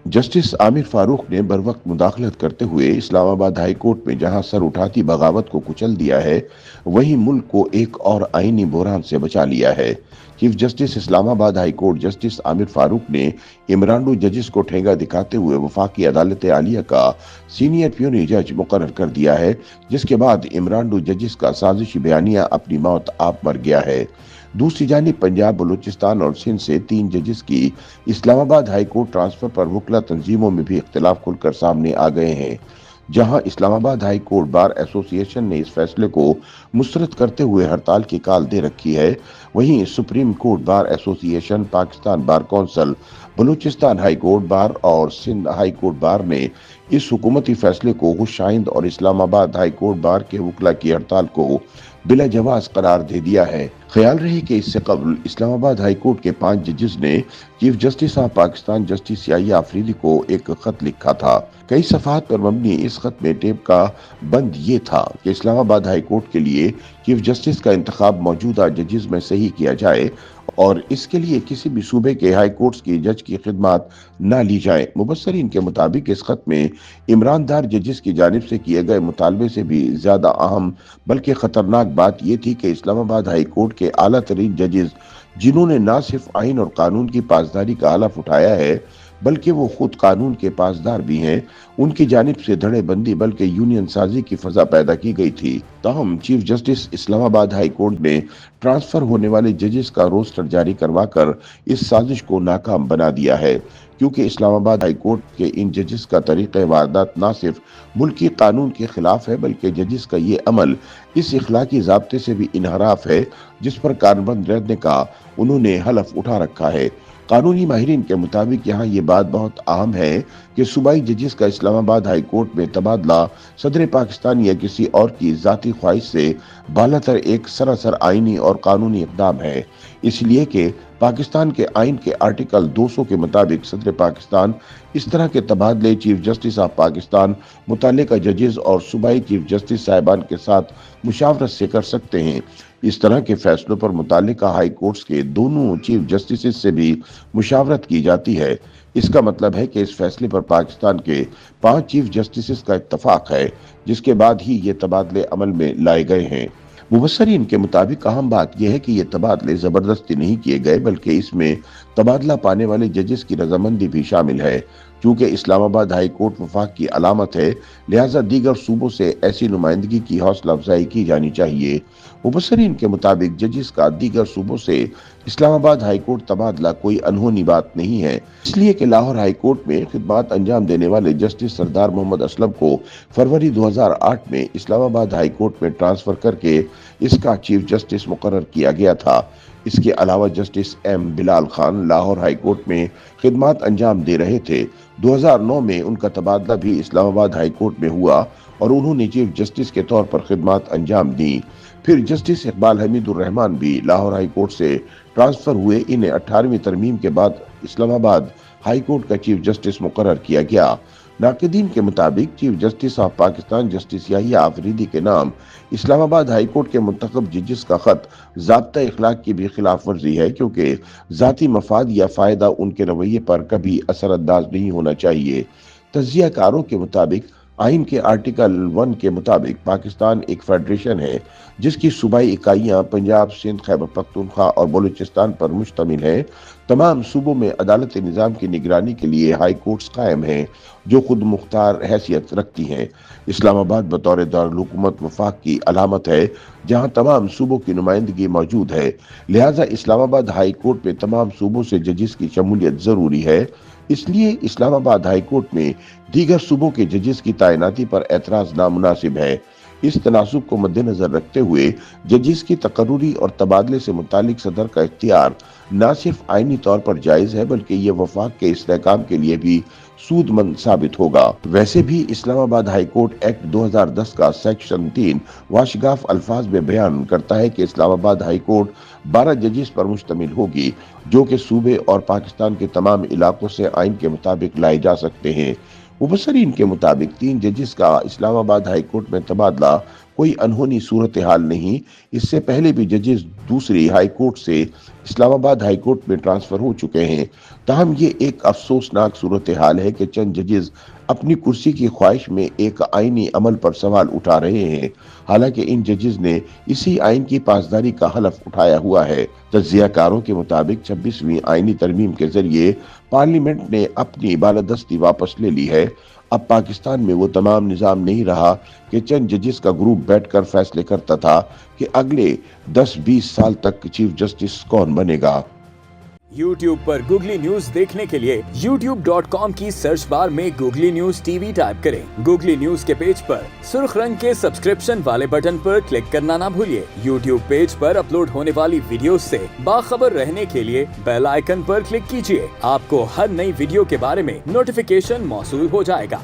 Justice Aamir Farooq ने बरवक्त मुदाखलत करते हुए इस्लामाबाद हाई कोर्ट में जहां सर उठाती बगावत को कुचल दिया है, वहीं मुल्क को एक और आईनी बहरान से बचा लिया है। Chief justice Islamabad high court justice Aamir Farooq ने इमरान जजिस को ठेंगा दिखाते हुए वफाकी अदालत आलिया का सीनियर प्यूनी जज मुकर्रर कर दिया है, जिसके बाद इमरान जजिस का साजिशी बयानिया अपनी मौत आप मर गया है। दूसरी जानिब पंजाब, बलूचिस्तान और सिंध से 3 जजेस की इस्लामाबाद हाई कोर्ट ट्रांसफर पर वकला तंजीमों में भी इख्तिलाफ खुलकर सामने आ गए हैं। जहां Islamabad high court bar association ने इस फैसले को मुस्तरद करते हुए हड़ताल की काल दे रखी है, वहीं supreme court bar association, Pakistan bar council, Balochistan high court bar और सिंध हाई कोर्ट बार ने इस हुकूमती फैसले को खुशाइंद और इस्लामाबाद हाई कोर्ट बार के वकला की हड़ताल को बिला जवाज करार दे दिया है। ख्याल रहे कि इससे कबल इस्लामाबाद हाई कोर्ट के 5 जजेस ने chief justice of Pakistan justice Yahya Afridi को एक खत लिखा था। कई सफात पर मबनी इस खत में टेप का बंद ये था कि इस्लामाबाद हाई कोर्ट के लिए चीफ जस्टिस का इंतखाब मौजूदा जजेस में सही किया जाए और इसके लिए किसी भी सूबे के हाई कोर्ट्स की जज की खिदमत न ली जाए। मुबस्सरीन के मुताबिक इस खत में इमरान दार जजेस की जानिब से किए गए मुतालबे से भी ज्यादा अहम बल्कि खतरनाक बात यह थी कि इस्लामाबाद हाई कोर्ट के आला तरीन जजेस, जिन्होंने न सिर्फ आइन और कानून की पासदारी का हलफ उठाया है बल्कि वो खुद कानून के पासदार भी हैं, उनकी जानिब से धड़ेबंदी बल्कि यूनियन साजी की फजा पैदा की गई थी। ताहम chief justice Islamabad high court ने ट्रांसफर होने वाले जजेस का रोस्टर जारी करवाकर इस साजिश को नाकाम बना दिया है, क्योंकि इस्लामाबाद हाई कोर्ट के इन जजेस का तरीक़े वारदात न सिर्फ मुल्की कानून के खिलाफ है बल्कि जजेस का ये अमल इस इखलाकी ज़ाब्ते से भी इनहराफ है जिस पर कारबंद रहने का उन्होंने हलफ उठा रखा है। कानूनी माहिरीन के मुताबिक यहाँ ये बात बहुत अहम है कि सूबाई जजेस का इस्लामाबाद हाई कोर्ट में तबादला सदर पाकिस्तान या किसी और की जाती ख्वाहिश से बालातर एक सरासर आईनी और कानूनी इक़दाम है, इसलिए कि पाकिस्तान के आइन के आर्टिकल 200 के मुताबिक सदर पाकिस्तान इस तरह के तबादले चीफ जस्टिस ऑफ पाकिस्तान मुतल्लिका जजेस और सूबाई चीफ जस्टिस साहिबान के साथ मुशावरत से कर सकते हैं। इस तरह के फैसलों पर मुतल्लिका हाई कोर्ट्स के दोनों चीफ जस्टिस से भी मुशावरत की जाती है। इसका मतलब है कि इस फैसले पर पाकिस्तान के 5 चीफ जस्टिस का इत्तफाक है, जिसके बाद ही ये तबादले अमल में लाए गए हैं। मुबस्सरीन के मुताबिक अहम बात यह है कि ये तबादले जबरदस्ती नहीं किए गए बल्कि इसमें तबादला पाने वाले जजेस की रजामंदी भी शामिल है। चूंकि इस्लामाबाद हाई कोर्ट वफाक की अलामत है, लिहाजा दीगर सूबों से ऐसी नुमाइंदगी की हौसला अफजाई की जानी चाहिए। मुबस्सरीन के मुताबिक जजेस का दीगर सूबों से इस्लामाबाद हाई कोर्ट तबादला कोई अनहोनी बात नहीं है, इसलिए कि लाहौर हाई कोर्ट में खिदमत अंजाम देने वाले जस्टिस सरदार मोहम्मद असलम को फरवरी 2008 में इस्लामाबाद हाई कोर्ट में ट्रांसफर करके इसका चीफ जस्टिस मुकर्रर किया गया था। इसके अलावा justice M Bilal Khan Lahore high court में खिदमत अंजाम दे रहे थे। 2009 में उनका तबादला भी इस्लामाबाद हाई कोर्ट में हुआ और उन्होंने चीफ जस्टिस के तौर पर खिदमत अंजाम दी। फिर जस्टिस इकबाल हमीदुर रहमान भी लाहौर हाई कोर्ट से ट्रांसफर हुए। इन्हें 18वीं तरमीम के बाद इस्लामाबाद हाई कोर्ट का चीफ जस्टिस मुकर्रर किया गया। नाक़दीन के मुताबिक chief justice of Pakistan justice Yahya Afridi के नाम इस्लामाबाद हाई कोर्ट के मुंतखब जजेस का खत ज़ाब्ता इखलाक की भी खिलाफ वर्जी है, क्योंकि ज़ाती मफाद या फ़ायदा उनके रवैये पर कभी असरअंदाज नहीं होना चाहिए। तज्ज़ियाकारों के मुताबिक आइन के आर्टिकल 1 के मुताबिक पाकिस्तान एक फेडरेशन है जिसकी सूबाई इकाइयां पंजाब, सिंध, खैबर पख्तूनख्वा और बलूचिस्तान पर मुश्तमिल है। तमाम सूबों में अदालत निज़ाम की निगरानी के लिए हाई कोर्ट्स कायम हैं जो खुद मुख्तार हैसियत रखती हैं। इस्लामाबाद बतौर दारुल हुकूमत वफाक की अलामत है जहां तमाम सूबों की नुमाइंदगी मौजूद है, लिहाजा इस्लामाबाद हाई कोर्ट में तमाम सूबों से जजेस की शमूलियत ज़रूरी है। इसलिए इस्लामाबाद हाई कोर्ट में दीगर सूबों के जजेस की तैनाती पर एतराज नामुनासिब है। इस तनासुब को मद्देनजर रखते हुए जजेस की तकर्रुरी और तबादले से मुतालिक सदर का इख्तियार न सिर्फ आइनी तौर पर जायज है बल्कि ये वफाक के इस्तेहकाम के लिए भी सूदमंद साबित होगा। वैसे भी इस्लामाबाद हाई कोर्ट एक्ट 2010 का सेक्शन 3 वाशगाफ अल्फाज में बयान करता है कि इस्लामाबाद हाई कोर्ट 12 जजेस पर मुश्तमिल होगी जो कि सूबे और पाकिस्तान के तमाम इलाकों से आइन के मुताबिक लाए जा सकते हैं। मुबस्सरीन के मुताबिक 3 जजेस का इस्लामाबाद हाई कोर्ट में तबादला कोई अनहोनी सूरत हाल नहीं। इससे पहले भी जजेस दूसरी हाई कोर्ट से इस्लामाबाद हाई कोर्ट में ट्रांसफर हो चुके हैं। ताहम ये एक अफसोसनाक सूरत हाल है कि चंद जजेस अपनी कुर्सी की ख्वाहिश में एक आईनी अमल पर सवाल उठा रहे हैं, हालांकि इन जजेस ने इसी आइन की पासदारी का हलफ उठाया हुआ है। तज्जियाकारों के मुताबिक 26वीं आईनी तरमीम के जरिए पार्लियामेंट ने अपनी बालादस्ती वापस ले ली है। अब पाकिस्तान में वो तमाम निज़ाम नहीं रहा कि चंद जजेस का ग्रुप बैठकर फैसले करता था कि अगले 10-20 साल तक चीफ जस्टिस कौन बनेगा। YouTube पर गूगली न्यूज देखने के लिए youtube.com की सर्च बार में गूगली न्यूज टीवी टाइप करें। गूगली न्यूज के पेज पर सुर्ख रंग के सब्सक्रिप्शन वाले बटन पर क्लिक करना ना भूलिए। YouTube पेज पर अपलोड होने वाली वीडियोस से बाखबर रहने के लिए बेल आइकन पर क्लिक कीजिए। आपको हर नई वीडियो के बारे में नोटिफिकेशन मौसूल हो जाएगा।